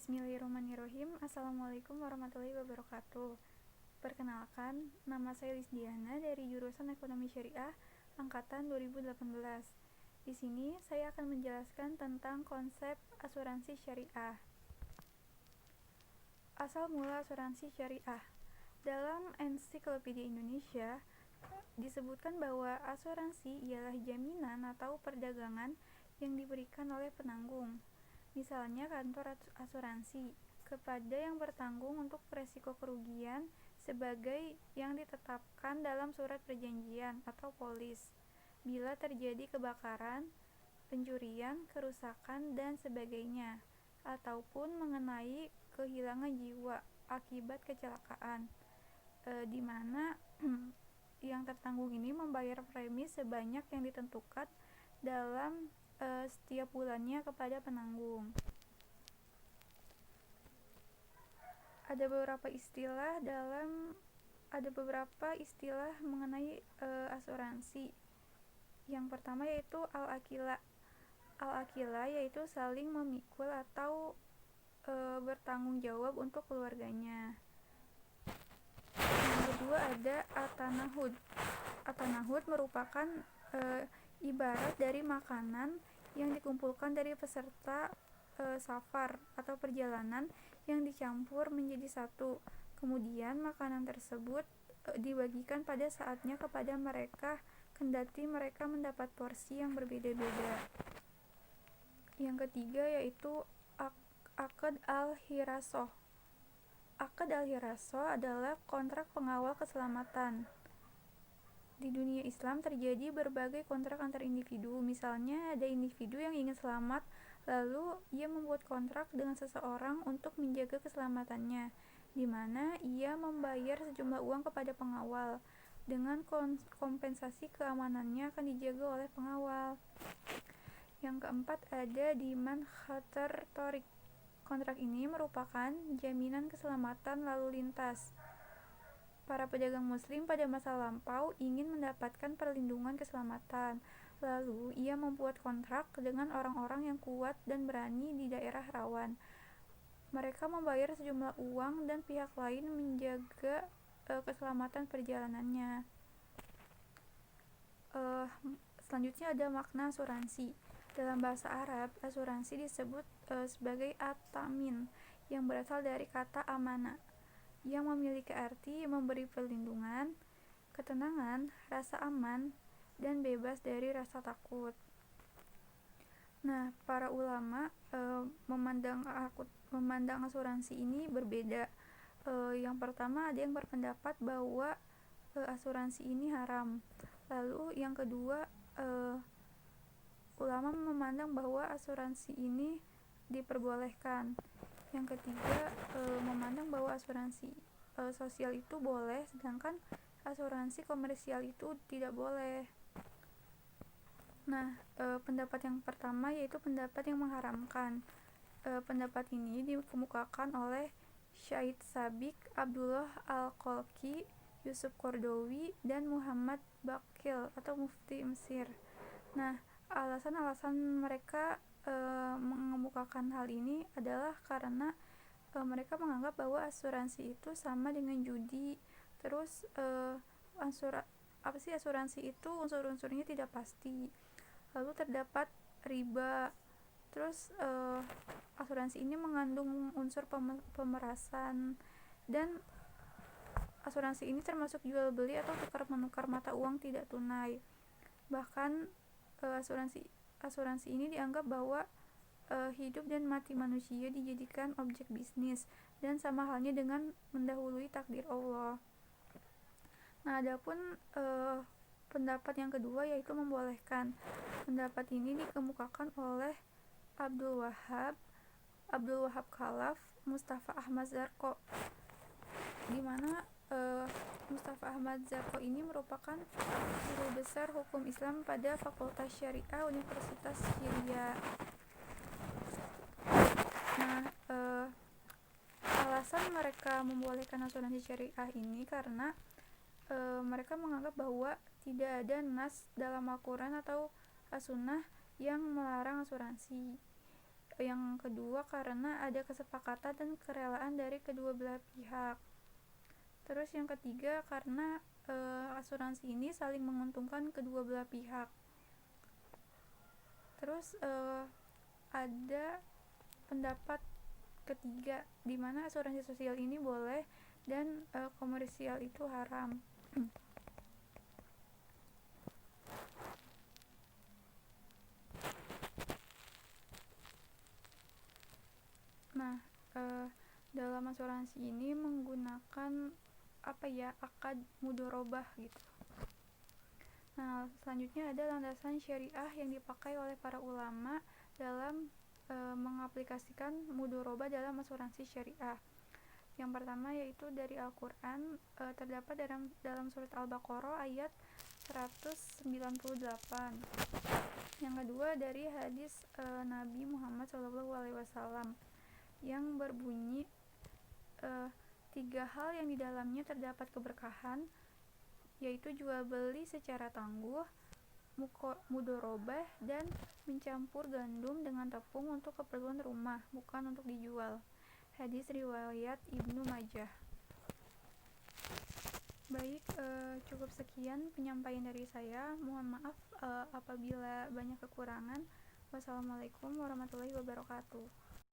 Bismillahirrahmanirrahim. Assalamualaikum warahmatullahi wabarakatuh. Perkenalkan, nama saya Lisdiana dari jurusan Ekonomi Syariah angkatan 2018. Di sini saya akan menjelaskan tentang konsep asuransi syariah. Asal mula asuransi syariah. Dalam Ensiklopedia Indonesia disebutkan bahwa asuransi ialah jaminan atau perdagangan yang diberikan oleh penanggung, misalnya kantor asuransi, kepada yang bertanggung untuk resiko kerugian sebagai yang ditetapkan dalam surat perjanjian atau polis bila terjadi kebakaran, pencurian, kerusakan, dan sebagainya, ataupun mengenai kehilangan jiwa akibat kecelakaan, di mana yang tertanggung ini membayar premi sebanyak yang ditentukan dalam setiap bulannya kepada penanggung. Ada beberapa istilah mengenai asuransi. Yang pertama yaitu al-akila. Al-akila yaitu saling memikul atau bertanggung jawab untuk keluarganya. Yang kedua ada at-tanahud. At-tanahud merupakan ibarat dari makanan yang dikumpulkan dari peserta safar atau perjalanan yang dicampur menjadi satu. Kemudian makanan tersebut dibagikan pada saatnya kepada mereka kendati mereka mendapat porsi yang berbeda-beda. Yang ketiga yaitu akad al-hirasah. Akad al-hirasah adalah kontrak pengawal keselamatan. Di dunia Islam terjadi berbagai kontrak antar individu. Misalnya ada individu yang ingin selamat, lalu ia membuat kontrak dengan seseorang untuk menjaga keselamatannya, di mana ia membayar sejumlah uang kepada pengawal. Dengan kompensasi keamanannya akan dijaga oleh pengawal. Yang keempat ada diman khatar torik. Kontrak ini merupakan jaminan keselamatan lalu lintas. Para pedagang muslim pada masa lampau ingin mendapatkan perlindungan keselamatan, lalu ia membuat kontrak dengan orang-orang yang kuat dan berani di daerah rawan. Mereka membayar sejumlah uang dan pihak lain menjaga keselamatan perjalanannya. Selanjutnya ada makna asuransi. Dalam bahasa Arab, asuransi disebut sebagai at-ta'min, yang berasal dari kata amana, yang memiliki arti memberi perlindungan, ketenangan, rasa aman, dan bebas dari rasa takut. Nah, para ulama memandang asuransi ini berbeda. Yang pertama ada yang berpendapat bahwa asuransi ini haram. Lalu yang kedua, ulama memandang bahwa asuransi ini diperbolehkan. Yang ketiga, memandang bahwa asuransi sosial itu boleh, sedangkan asuransi komersial itu tidak boleh. Nah, pendapat yang pertama yaitu pendapat yang mengharamkan. Pendapat ini dikemukakan oleh Syahid Sabiq, Abdullah Al-Qalqi, Yusuf Qaradawi, dan Muhammad Baqil atau Mufti Mesir. Nah, alasan-alasan mereka mengemukakan hal ini adalah karena mereka menganggap bahwa asuransi itu sama dengan judi. Terus asuransi itu unsur-unsurnya tidak pasti. Lalu terdapat riba. Terus asuransi ini mengandung unsur pemerasan, dan asuransi ini termasuk jual beli atau tukar menukar mata uang tidak tunai. Bahkan asuransi ini dianggap bahwa hidup dan mati manusia dijadikan objek bisnis, dan sama halnya dengan mendahului takdir Allah. Nah, adapun pendapat yang kedua yaitu membolehkan. Pendapat ini dikemukakan oleh Abdul Wahab Khalaf, Mustafa Ahmad Zarko, di mana Mustafa Ahmad Zarko ini merupakan guru besar hukum Islam pada Fakultas Syariah Universitas Syria. Nah, alasan mereka membolehkan asuransi syariah ini karena mereka menganggap bahwa tidak ada nas dalam Al-Quran atau As-Sunnah yang melarang asuransi. Yang kedua karena ada kesepakatan dan kerelaan dari kedua belah pihak. Terus yang ketiga karena asuransi ini saling menguntungkan kedua belah pihak. Terus ada pendapat ketiga di mana asuransi sosial ini boleh dan komersial itu haram. Nah, dalam asuransi ini menggunakan akad mudharabah gitu. Nah, selanjutnya ada landasan syariah yang dipakai oleh para ulama dalam mengaplikasikan mudharabah dalam asuransi syariah. Yang pertama yaitu dari Al-Qur'an, terdapat dalam surat Al-Baqarah ayat 198. Yang kedua dari hadis Nabi Muhammad SAW yang berbunyi 3 hal yang di dalamnya terdapat keberkahan, yaitu jual beli secara tangguh, mudharabah, dan mencampur gandum dengan tepung untuk keperluan rumah, bukan untuk dijual. Hadis riwayat Ibnu Majah. Baik, cukup sekian penyampaian dari saya. Mohon maaf apabila banyak kekurangan. Wassalamualaikum warahmatullahi wabarakatuh.